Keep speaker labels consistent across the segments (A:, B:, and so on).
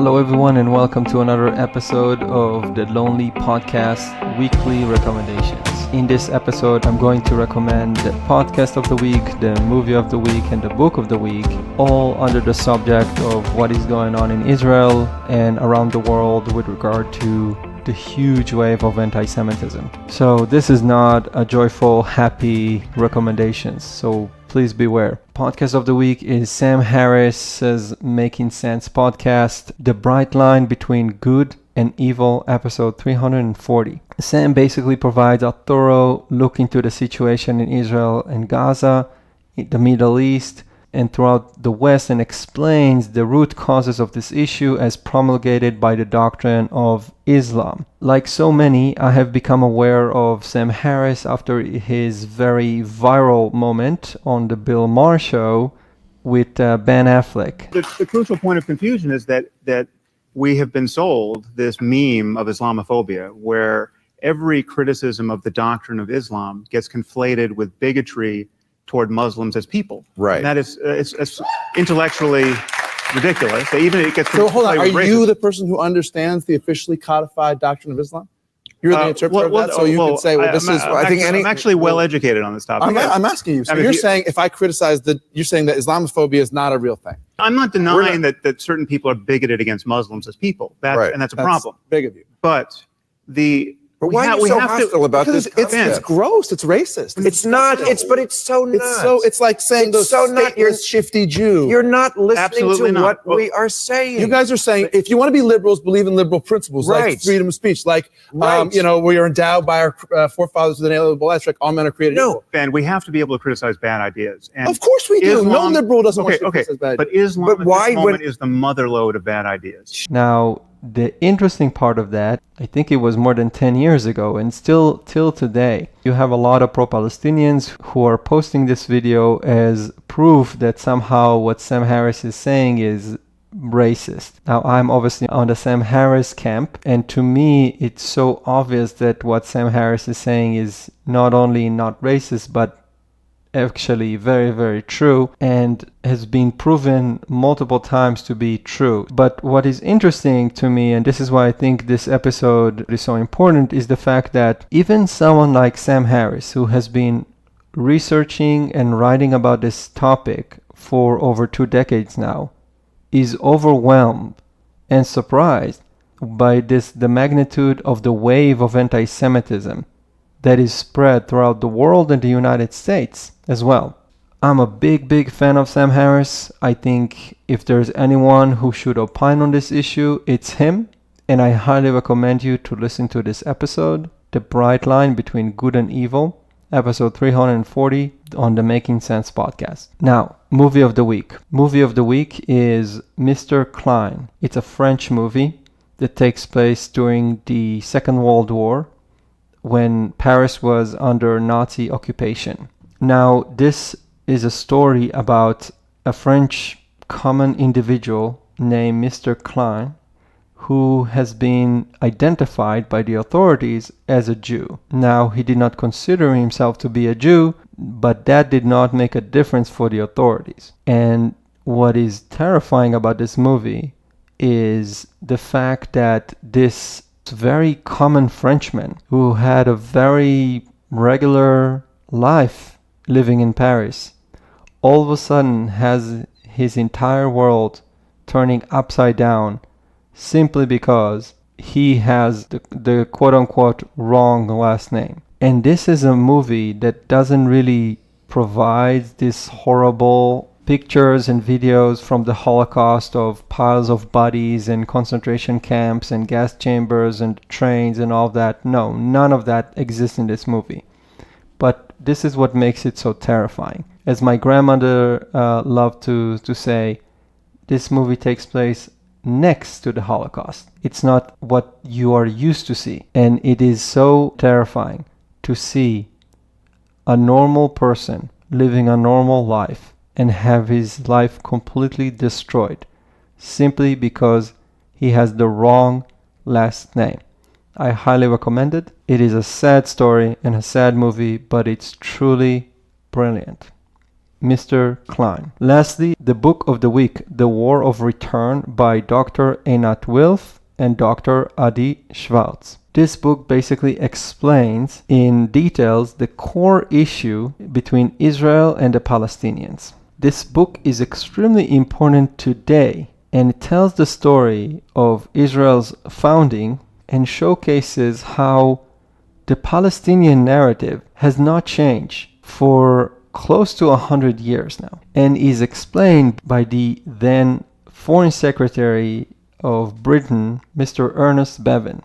A: Hello everyone and welcome to another episode of the Lonely Podcast Weekly Recommendations. In this episode, I'm going to recommend the podcast of the week, the movie of the week, and the book of the week, all under the subject of what is going on in Israel and around the world with regard to the huge wave of anti-Semitism. So this is not a joyful, happy recommendations, so please beware. Podcast of the week is Sam Harris's Making Sense podcast, The Bright Line Between Good and Evil, episode 340. Sam basically provides a thorough look into the situation in Israel and Gaza, in the Middle East, and throughout the West, and explains the root causes of this issue as promulgated by the doctrine of Islam. Like so many, I have become aware of Sam Harris after his very viral moment on the Bill Maher show with Ben Affleck.
B: The crucial point of confusion is that we have been sold this meme of Islamophobia, where every criticism of the doctrine of Islam gets conflated with bigotry toward Muslims as people.
C: Right.
B: And that is it's intellectually ridiculous. Even it gets
C: So hold on, are
B: racism.
C: you the person who understands the officially codified doctrine of Islam? You're the interpreter of that, so you can say, well, this is. I think
B: I'm actually well educated on this topic.
C: I'm asking you. So you're saying if I criticize you're saying that Islamophobia is not a real thing.
B: I'm not denying that certain people are bigoted against Muslims as people. And that's a problem.
C: Big of you.
B: But
C: why are you so hostile about this? It's gross. It's racist.
D: It's not. But it's so nuts.
C: It's like saying
D: It's so not. You're
C: shifty Jew.
D: You're not listening
B: Absolutely
D: to
B: not.
D: what we are saying.
C: You guys are saying if you want to be liberals, believe in liberal principles like
D: Right.
C: freedom of speech, like
D: Right.
C: we are endowed by our forefathers with an inalienable rights, like all men are created equal.
B: Ben, we have to be able to criticize bad ideas. And
C: Of course we do. No
B: Islam-
C: liberal doesn't want to
B: Okay.
C: criticize bad
B: But
C: ideas.
B: Islam
D: But
B: at
D: why
B: this moment
D: would-
B: is the motherlode of bad ideas.
A: Now, the interesting part of that, I think it was more than 10 years ago, and still till today, you have a lot of pro-Palestinians who are posting this video as proof that somehow what Sam Harris is saying is racist. Now, I'm obviously on the Sam Harris camp, and to me, it's so obvious that what Sam Harris is saying is not only not racist, but actually very, very true, and has been proven multiple times to be true. But what is interesting to me, and this is why I think this episode is so important, is the fact that even someone like Sam Harris, who has been researching and writing about this topic for over 2 decades now, is overwhelmed and surprised by the magnitude of the wave of anti-Semitism that is spread throughout the world and the United States as well. I'm a big fan of Sam Harris. I think if there's anyone who should opine on this issue, it's him. And I highly recommend you to listen to this episode, The Bright Line Between Good and Evil, episode 340 on the Making Sense podcast. Now, movie of the week. Movie of the week is Mr.Klein. It's a French movie that takes place during the Second World War, when Paris was under Nazi occupation. Now, this is a story about a French common individual named Mr.Klein, who has been identified by the authorities as a Jew. Now, he did not consider himself to be a Jew, but that did not make a difference for the authorities. And what is terrifying about this movie is the fact that this very common Frenchman who had a very regular life living in Paris all of a sudden has his entire world turning upside down simply because he has the quote-unquote wrong last name. And this is a movie that doesn't really provide this horrible pictures and videos from the Holocaust of piles of bodies and concentration camps and gas chambers and trains and all that. No, none of that exists in this movie. But this is what makes it so terrifying. As my grandmother loved to say, this movie takes place next to the Holocaust. It's not what you are used to see. And it is so terrifying to see a normal person living a normal life and have his life completely destroyed simply because he has the wrong last name. I highly recommend it. It is a sad story and a sad movie, but it's truly brilliant. Mr.Klein. Lastly, the book of the week, The War of Return by Dr. Einat Wilf and Dr. Adi Schwartz. This book basically explains in details the core issue between Israel and the Palestinians. This book is extremely important today, and it tells the story of Israel's founding and showcases how the Palestinian narrative has not changed for close to 100 years now, and is explained by the then Foreign Secretary of Britain, Mr. Ernest Bevin,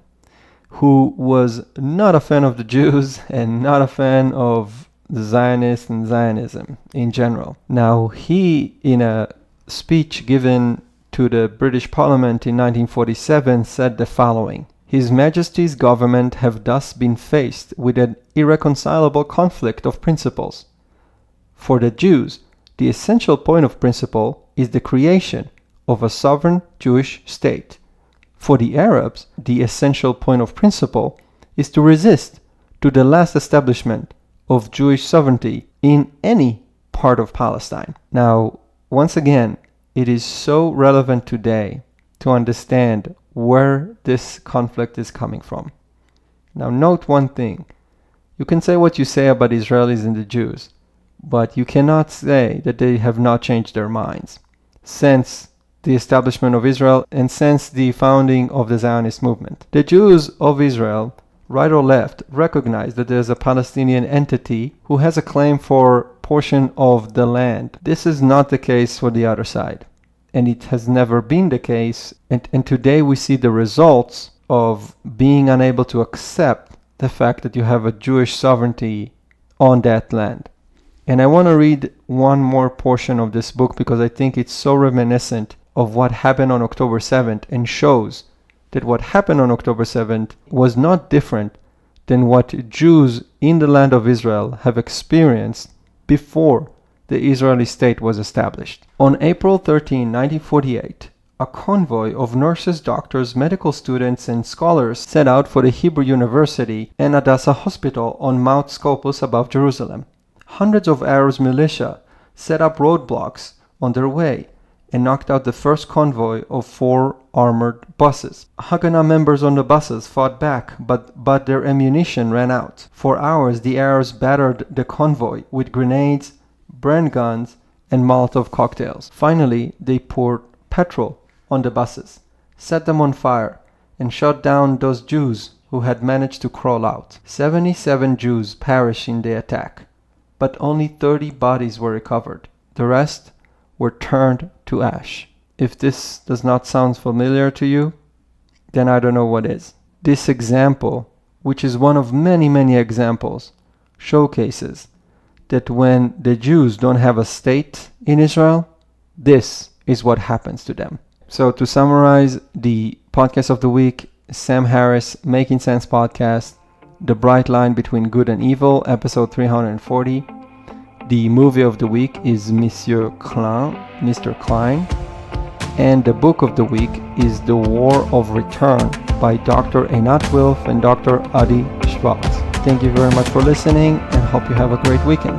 A: who was not a fan of the Jews and not a fan of the Zionists and Zionism in general. Now, he, in a speech given to the British Parliament in 1947, said the following: His Majesty's government have thus been faced with an irreconcilable conflict of principles. For the Jews, the essential point of principle is the creation of a sovereign Jewish state. For the Arabs, the essential point of principle is to resist to the last establishment of Jewish sovereignty in any part of Palestine. Now, once again, it is so relevant today to understand where this conflict is coming from. Now, note one thing. You can say what you say about Israelis and the Jews, but you cannot say that they have not changed their minds since the establishment of Israel and since the founding of the Zionist movement. The Jews of Israel, right or left, recognize that there's a Palestinian entity who has a claim for portion of the land. This is not the case for the other side, and it has never been the case, and today we see the results of being unable to accept the fact that you have a Jewish sovereignty on that land. And I want to read one more portion of this book because I think it's so reminiscent of what happened on October 7th and shows that what happened on October 7th was not different than what Jews in the land of Israel have experienced before the Israeli state was established. On April 13, 1948, a convoy of nurses, doctors, medical students, and scholars set out for the Hebrew University and Hadassah Hospital on Mount Scopus above Jerusalem. Hundreds of Arab militia set up roadblocks on their way and knocked out the first convoy of 4 armored buses. Haganah members on the buses fought back, but their ammunition ran out. For hours, the Arabs battered the convoy with grenades, brand guns, and Molotov cocktails. Finally, they poured petrol on the buses, set them on fire, and shot down those Jews who had managed to crawl out. 77 Jews perished in the attack, but only 30 bodies were recovered. The rest were turned to ash. If this does not sound familiar to you, then I don't know what is. This example, which is one of many, many examples, showcases that when the Jews don't have a state in Israel, this is what happens to them. So to summarize the podcast of the week, Sam Harris, Making Sense Podcast, The Bright Line Between Good and Evil, episode 340. The movie of the week is Mr. Klein. And the book of the week is The War of Return by Dr. Einat Wilf and Dr. Adi Schwartz. Thank you very much for listening and hope you have a great weekend.